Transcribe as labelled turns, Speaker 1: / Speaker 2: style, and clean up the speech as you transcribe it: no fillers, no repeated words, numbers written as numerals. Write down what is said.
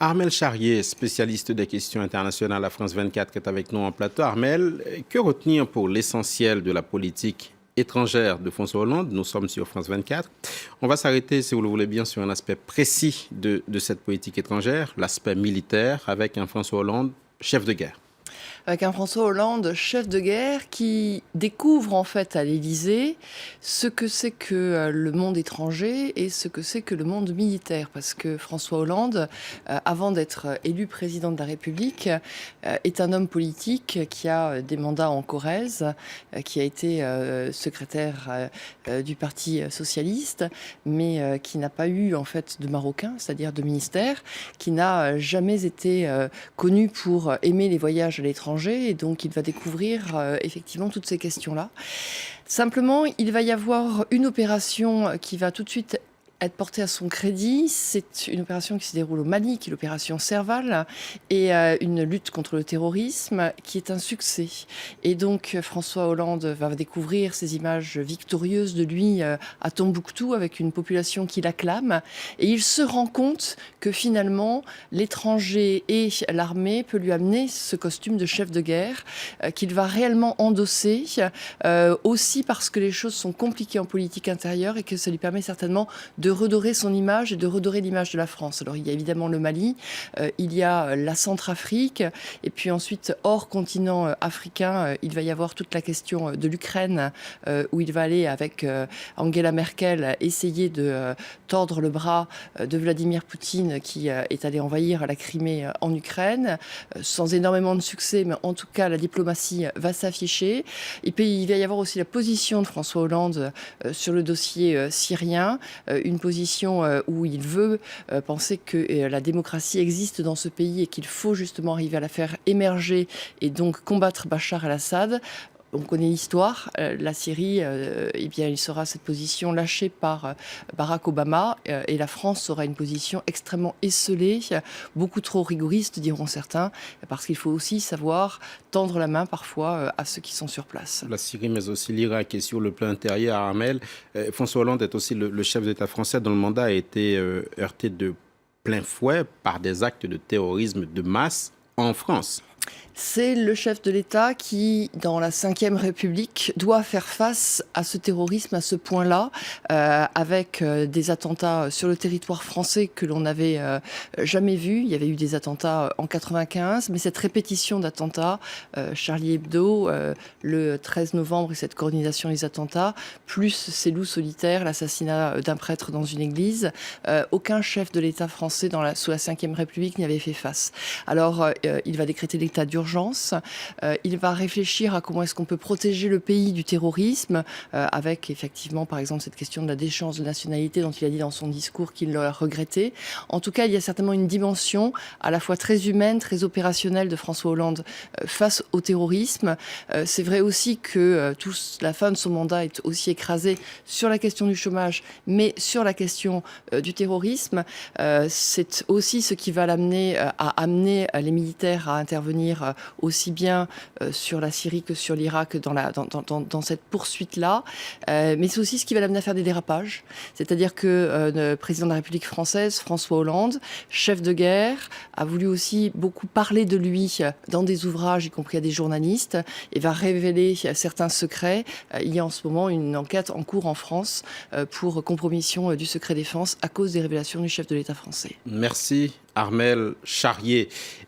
Speaker 1: Armel Charrier, spécialiste des questions internationales à France 24, qui est avec nous en plateau. Armel, que retenir pour l'essentiel de la politique étrangère de François Hollande? Nous sommes sur France 24. On va s'arrêter, si vous le voulez bien, sur un aspect précis de cette politique étrangère, l'aspect militaire, avec un François Hollande chef de guerre.
Speaker 2: Avec un François Hollande chef de guerre qui découvre en fait à l'Élysée ce que c'est que le monde étranger et ce que c'est que le monde militaire. Parce que François Hollande, avant d'être élu président de la République, est un homme politique qui a des mandats en Corrèze, qui a été secrétaire du Parti socialiste, mais qui n'a pas eu en fait de marocain, c'est-à-dire de ministère, qui n'a jamais été connu pour aimer les voyages à l'étranger. Et donc, il va découvrir effectivement toutes ces questions-là. Simplement, il va y avoir une opération qui va tout de suite être portée à son crédit. C'est une opération qui se déroule au Mali, qui est l'opération Serval, et une lutte contre le terrorisme qui est un succès. Et donc, François Hollande va découvrir ces images victorieuses de lui à Tombouctou, avec une population qui l'acclame. Et il se rend compte que finalement, l'étranger et l'armée peut lui amener ce costume de chef de guerre qu'il va réellement endosser, aussi parce que les choses sont compliquées en politique intérieure et que ça lui permet certainement de redorer son image et de redorer l'image de la France. Alors il y a évidemment le Mali, il y a la Centrafrique, et puis ensuite hors continent africain, il va y avoir toute la question de l'Ukraine, où il va aller avec Angela Merkel essayer de tordre le bras de Vladimir Poutine qui est allé envahir la Crimée en Ukraine, sans énormément de succès, mais en tout cas la diplomatie va s'afficher. Et puis il va y avoir aussi la position de François Hollande sur le dossier syrien, une position où il veut penser que la démocratie existe dans ce pays et qu'il faut justement arriver à la faire émerger et donc combattre Bachar el-Assad. On connaît l'histoire, la Syrie, eh bien, il sera cette position lâchée par Barack Obama et la France aura une position extrêmement esseulée, beaucoup trop rigoriste, diront certains, parce qu'il faut aussi savoir tendre la main parfois à ceux qui sont sur place.
Speaker 1: La Syrie, mais aussi l'Irak, et sur le plan intérieur, Armel, François Hollande est aussi le chef d'État français dont le mandat a été heurté de plein fouet par des actes de terrorisme de masse en France.
Speaker 2: C'est le chef de l'État qui, dans la Ve République, doit faire face à ce terrorisme à ce point-là, avec des attentats sur le territoire français que l'on n'avait jamais vus. Il y avait eu des attentats en 95, mais cette répétition d'attentats, Charlie Hebdo, le 13 novembre et cette coordination des attentats, plus ces loups solitaires, l'assassinat d'un prêtre dans une église, aucun chef de l'État français sous la Ve République n'y avait fait face. Alors, il va décréter l'état d'urgence. Il va réfléchir à comment est-ce qu'on peut protéger le pays du terrorisme, avec effectivement, par exemple, cette question de la déchéance de nationalité dont il a dit dans son discours qu'il l'a regretté. En tout cas, il y a certainement une dimension à la fois très humaine, très opérationnelle de François Hollande face au terrorisme. C'est vrai aussi que la fin de son mandat est aussi écrasée sur la question du chômage, mais sur la question du terrorisme. C'est aussi ce qui va l'amener à amener les militaires à intervenir aussi bien sur la Syrie que sur l'Irak dans cette poursuite-là. Mais c'est aussi ce qui va l'amener à faire des dérapages. C'est-à-dire que le président de la République française, François Hollande, chef de guerre, a voulu aussi beaucoup parler de lui dans des ouvrages, y compris à des journalistes, et va révéler certains secrets. Il y a en ce moment une enquête en cours en France pour compromission du secret défense à cause des révélations du chef de l'État français.
Speaker 1: Merci, Armel Charrier.